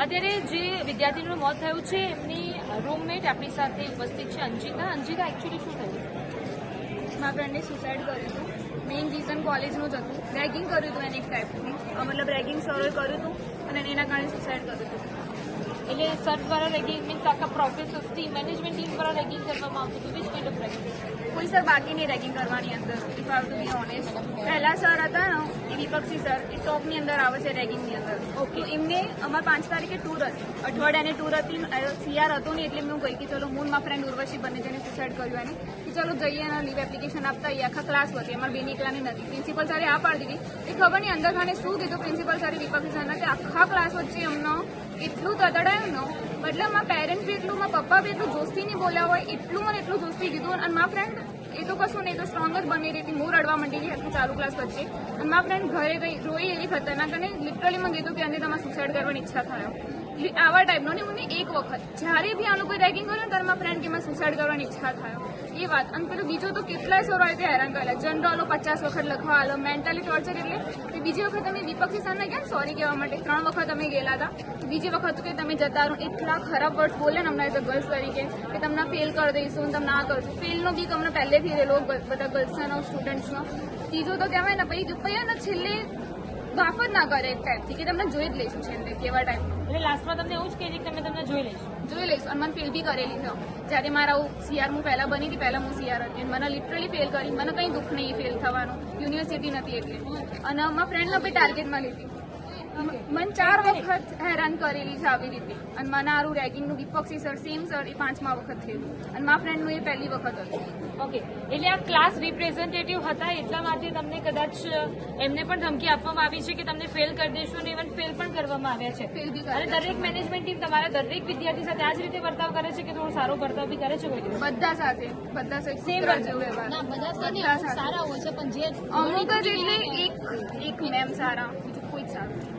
અત્યારે જે વિદ્યાર્થીનું મોત થયું છે એમની રૂમમેટ આપણી સાથે ઉપસ્થિત છે અંજિકા. એકચ્યુઅલી શું થયું? મારા ફ્રેન્ડે સુસાઇડ કર્યું હતું. મેઇન રીઝન કોલેજનું જ હતું. રેગિંગ કર્યું હતું એને એક ટાઈપની, મતલબ રેગિંગ સરોએ કર્યું હતું અને એના કારણે સુસાઇડ કર્યું હતું. એટલે સર દ્વારા રેગિંગ મીન્સ આખા પ્રોફેસર્સથી મેનેજમેન્ટ ટીમ દ્વારા રેગિંગ કરવામાં આવતું હતું. Which kind of ragging? કોઈ સર બાકી નહીં રેગિંગ કરવાની અંદર, if I to be honest. પહેલા સર હતા ને એ વિપક્ષી સર, એ ટોપની અંદર આવે છે રેગિંગની અંદર. ઓકે, એમને અમારે 5 તારીખે ટૂર હતી, અઠવાડિયાની ટૂર હતી. સીઆર હતું ને એટલે હું ગઈ કે ચલો હું મારા ફ્રેન્ડ ઉર્વશી બંને જણે સુસાઇડ કર્યું એને કે ચલો જઈએ અને લીવ એપ્લિકેશન આપતા આવીએ. આખા ક્લાસ વચ્ચે અમારે બેની એકલાની નથી. પ્રિન્સિપલ સારે આ પાડી દીધી. એ ખબર નહીં અંદર ખાને શું કીધું પ્રિન્સિપલ સારે વિપક્ષી સરના કે આખા ક્લાસ વચ્ચે અમને એટલું તતડાયું ને, મતલબ મારા પેરેન્ટ્સ બી એટલું, મારા પપ્પા બી એટલું જોશથી નહીં બોલ્યા હોય એટલું મને એટલું જોશથી કીધું. અને મારા ફ્રેન્ડ એ તો કશું નહીં, તો સ્ટ્રોંગ જ બની રહી હતી. હું રડવા માંડી હતી આખું ચાલુ ક્લાસ વચ્ચે. અને મારા ફ્રેન્ડ ઘરે ગઈ રોઈ એવી ખતરનાક અને લિટરલી મને કીધું કે અને તમારે સુસાઇડ કરવાની ઈચ્છા થયો. આવા ટાઈપનો ને મને એક વખત જ્યારે બી આનું કોઈ રેગિંગ કર્યું ત્યારે મારા ફ્રેન્ડ કે મેં સુસાઇડ કરવાની ઈચ્છા થયો એ વાત. અને પેલું બીજું તો કેટલાય સરો રીતે હેરાન કરેલા. જનરલો 50 વખત લખવા આલો, મેન્ટલી ટોર્ચર. એટલે બીજી વખત અમે વિપક્ષી સરને ગયા સોરી કહેવા માટે 3 વખત અમે ગયેલા હતા. બીજી વખત કે તમે જતા રહો, એટલા ખરાબ વર્ડ્સ બોલે ને અમને એઝ અ ગર્લ્સ તરીકે કે તમને ફેલ કરી દઈશું, તમને આ કરશું. ફેલનો બીક અમને પહેલેથી રહેલો બધા ગર્લ્સનો સ્ટુડન્ટ્સનો. ત્રીજું તો કહેવાય ને પછી ને છેલ્લે માફ જ ના કરે એક ટાઈપથી કે તમને જોઈ જ લઈશું છેલ્લે કેવા ટાઈપ. એટલે લાસ્ટમાં તમને એવું જ કહે છે કે તમે તમને જોઈ લઈશું. અને મને ફેલ બી કરેલી છે. જ્યારે મારા સીઆર હું પહેલા બની હતી, પહેલા હું સીઆર હતી, મને લિટરલી ફેલ કરી. મને કંઈ દુઃખ નહીં ફેલ થવાનું, યુનિવર્સિટી નથી એટલે. અને મારા ફ્રેન્ડને બી ટાર્ગેટમાં લીધી. મને 4 વખત હેરાન કરેલી છે આવી રીતે. અને મને આરું રેગિંગનું વિપક્ષી સર સેમ સર એ 5મા વખત થયેલું. અને મારા ફ્રેન્ડનું એ પહેલી વખત હતું. ઓકે, એટલે આ ક્લાસ રિપ્રેઝેન્ટેટિવ હતા એટલા માટે તમને કદાચ એમને પણ ધમકી આપવામાં આવી છે કે તમને ફેલ કરી દેશું, અને ઇવન ફેલ પણ કરવામાં આવ્યા છે. ફેલ બી અને દરેક મેનેજમેન્ટ ટીમ તમારા દરેક વિદ્યાર્થી સાથે આ જ રીતે વર્તાવ કરે છે કે થોડો સારો વર્તાવ બી કરે છે કોઈ દિવસ? બધા સાથે સેમ જેવું વ્યવહાર. બધા સારા હોય છે પણ જે અમુક જ એટલે એક મેમ સારા, બીજું કોઈ જ સારું.